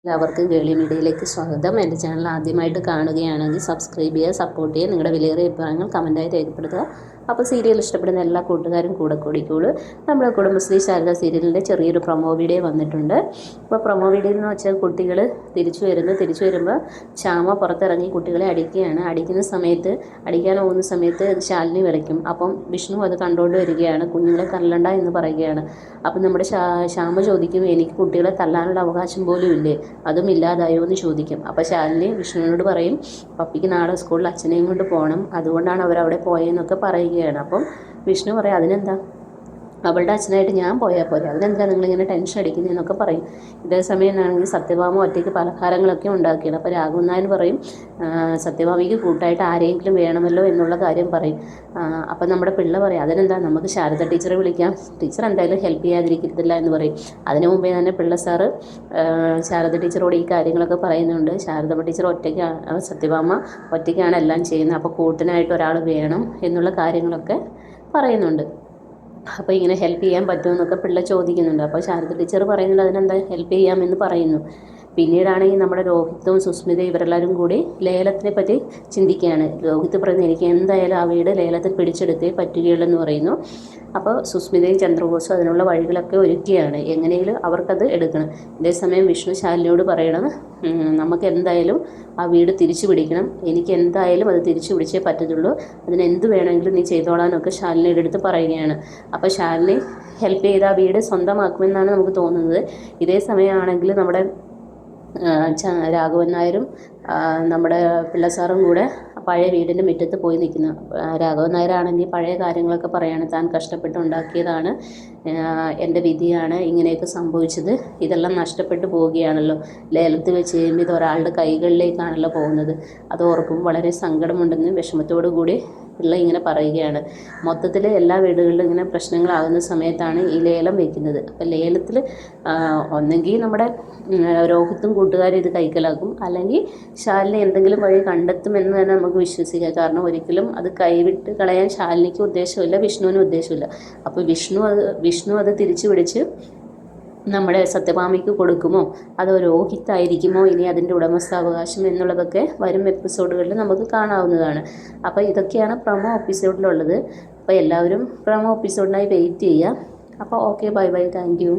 എല്ലാവർക്കും ഗേളി മീഡിയയിലേക്ക് സ്വാഗതം. എൻ്റെ ചാനൽ ആദ്യമായിട്ട് കാണുകയാണെങ്കിൽ സബ്സ്ക്രൈബ് ചെയ്യുക, സപ്പോർട്ട് ചെയ്യുക, നിങ്ങളുടെ വിലയേറിയ അഭിപ്രായങ്ങൾ കമൻറ്റായി രേഖപ്പെടുത്തുക. അപ്പോൾ സീരിയൽ ഇഷ്ടപ്പെടുന്ന എല്ലാ കൂട്ടുകാരും കൂടെ കൂടിക്കോളൂ. നമ്മുടെ കുടുംബശ്രീ ശാരദ സീരിയലിൻ്റെ ചെറിയൊരു പ്രൊമോ വീഡിയോ വന്നിട്ടുണ്ട്. അപ്പോൾ പ്രൊമോ വീഡിയോ എന്ന് വെച്ചാൽ കുട്ടികൾ തിരിച്ചു വരുമ്പോൾ ശ്യാമ പുറത്തിറങ്ങി കുട്ടികളെ അടിക്കുകയാണ്. അടിക്കാൻ പോകുന്ന സമയത്ത് ശാലിനി വിളിക്കും. അപ്പം വിഷ്ണു അത് കണ്ടുകൊണ്ട് വരികയാണ്. കുഞ്ഞുങ്ങളെ തല്ലണ്ട എന്ന് പറയുകയാണ്. അപ്പം നമ്മുടെ ശ്യാമ ചോദിക്കും, എനിക്ക് കുട്ടികളെ തല്ലാനുള്ള അവകാശം പോലും ഇല്ലേ, അതും ഇല്ലാതായോ എന്ന് ചോദിക്കും. അപ്പോൾ ശാലിനി വിഷ്ണുവിനോട് പറയും, പപ്പിക്ക് നാളെ സ്കൂളിൽ അച്ഛനെയും കൊണ്ട് പോകണം, അതുകൊണ്ടാണ് അവരവിടെ പോയെന്നൊക്കെ പറയുകയാണ്. അപ്പം വിഷ്ണു പറയും, അതിനെന്താ, അവളുടെ അച്ഛനായിട്ട് ഞാൻ പോയാൽ പോരെ, അതിനെന്താ നിങ്ങളിങ്ങനെ ടെൻഷൻ അടിക്കുന്നതെന്നൊക്കെ പറയും. ഇതേ സമയമാണെങ്കിൽ സത്യഭാമ ഒറ്റയ്ക്ക് പലഹാരങ്ങളൊക്കെ ഉണ്ടാക്കിയാണ്. അപ്പോൾ രാഘവൻ നായർ പറയും, സത്യഭാമയ്ക്ക് കൂട്ടായിട്ട് ആരെങ്കിലും വേണമല്ലോ എന്നുള്ള കാര്യം പറയും. അപ്പം നമ്മുടെ പിള്ള പറയും, അതിനെന്താ, നമുക്ക് ശാരദ ടീച്ചറെ വിളിക്കാം, ടീച്ചർ എന്തായാലും ഹെൽപ്പ് ചെയ്യാതിരിക്കത്തില്ല എന്ന് പറയും. അതിനു മുമ്പേ തന്നെ പിള്ള സാറ് ശാരദ ടീച്ചറോട് ഈ കാര്യങ്ങളൊക്കെ പറയുന്നുണ്ട്. ശാരദ ടീച്ചർ സത്യഭാമ ഒറ്റയ്ക്കാണ് എല്ലാം ചെയ്യുന്നത്, അപ്പോൾ കൂട്ടിനായിട്ട് ഒരാൾ വേണം എന്നുള്ള കാര്യങ്ങളൊക്കെ പറയുന്നുണ്ട്. അപ്പോൾ ഇങ്ങനെ ഹെൽപ്പ് ചെയ്യാൻ പറ്റുമെന്നൊക്കെ പിള്ള ചോദിക്കുന്നുണ്ട്. അപ്പോൾ ശാരദ ടീച്ചർ പറയുന്നുണ്ട്, അതിനെന്താ ഹെൽപ്പ് ചെയ്യാമെന്ന് പറയുന്നു. പിന്നീടാണെങ്കിൽ നമ്മുടെ രോഹിത്തും സുസ്മിതയും ഇവരെല്ലാവരും കൂടി ലേലത്തിനെ പറ്റി ചിന്തിക്കുകയാണ്. രോഹിത്ത് പറയുന്നത്, എനിക്ക് എന്തായാലും ആ വീട് ലേലത്തിൽ പിടിച്ചെടുത്തേ പറ്റുകയുള്ളെന്ന് പറയുന്നു. അപ്പോൾ സുസ്മിതയും ചന്ദ്രബോസും അതിനുള്ള വഴികളൊക്കെ ഒരുക്കുകയാണ്, എങ്ങനെയെങ്കിലും അവർക്കത് എടുക്കണം. ഇതേസമയം വിഷ്ണു ശാലിനിയോട് പറയണം, നമുക്ക് എന്തായാലും ആ വീട് തിരിച്ചു പിടിക്കണം, എനിക്ക് എന്തായാലും അത് തിരിച്ചു പിടിച്ചേ പറ്റത്തുള്ളൂ, അതിന് എന്ത് വേണമെങ്കിലും നീ ചെയ്തോളാനൊക്കെ ശാലിനിയുടെ അടുത്ത് പറയുകയാണ്. അപ്പോൾ ശാലിനി ഹെൽപ്പ് ചെയ്ത് ആ വീട് സ്വന്തമാക്കുമെന്നാണ് നമുക്ക് തോന്നുന്നത്. ഇതേ സമയമാണെങ്കിൽ നമ്മുടെ രാഘവൻ നായരും നമ്മുടെ പിള്ളസാറും കൂടെ പഴയ വീടിൻ്റെ മുറ്റത്ത് പോയി നിൽക്കുന്നു. രാഘവൻ നായരാണെങ്കിൽ പഴയ കാര്യങ്ങളൊക്കെ പറയാണ്, താൻ കഷ്ടപ്പെട്ടുണ്ടാക്കിയതാണ്, എൻ്റെ വിധിയാണ് ഇങ്ങനെയൊക്കെ സംഭവിച്ചത്, ഇതെല്ലാം നഷ്ടപ്പെട്ടു പോവുകയാണല്ലോ, ലേലത്തിൽ വെച്ച് കഴിയുമ്പോൾ ഇത് ഒരാളുടെ കൈകളിലേക്കാണല്ലോ പോകുന്നത്, അത് ഓർക്കുമ്പോൾ വളരെ സങ്കടമുണ്ടെന്ന് വിഷമത്തോടു കൂടി പിള്ള ഇങ്ങനെ പറയുകയാണ്. മൊത്തത്തിൽ എല്ലാ വീടുകളിലും ഇങ്ങനെ പ്രശ്നങ്ങളാകുന്ന സമയത്താണ് ഈ ലേലം വയ്ക്കുന്നത്. അപ്പോൾ ലേലത്തിൽ ഒന്നെങ്കിൽ നമ്മുടെ രോഹിത്തും കൂട്ടുകാരും ഇത് കൈക്കലാക്കും, അല്ലെങ്കിൽ ശാലിനി എന്തെങ്കിലും വഴി കണ്ടെത്തുമെന്ന് തന്നെ നമുക്ക് വിശ്വസിക്കാം. കാരണം ഒരിക്കലും അത് കൈവിട്ട് കളയാൻ ശാലിനിക്ക് ഉദ്ദേശമില്ല, വിഷ്ണുവിനും ഉദ്ദേശമില്ല. അപ്പോൾ വിഷ്ണു അത് തിരിച്ചു പിടിച്ച് നമ്മുടെ സത്യഭാമയ്ക്ക് കൊടുക്കുമോ, അതോ രോഹിത്തായിരിക്കുമോ ഇനി അതിൻ്റെ ഉടമസ്ഥാവകാശം എന്നുള്ളതൊക്കെ വരും എപ്പിസോഡുകളിൽ നമുക്ക് കാണാവുന്നതാണ്. അപ്പോൾ ഇതൊക്കെയാണ് പ്രൊമോ എപ്പിസോഡിലുള്ളത്. അപ്പോൾ എല്ലാവരും പ്രൊമോ എപ്പിസോഡിനായി വെയിറ്റ് ചെയ്യുക. അപ്പോൾ okay, bye bye, thank you.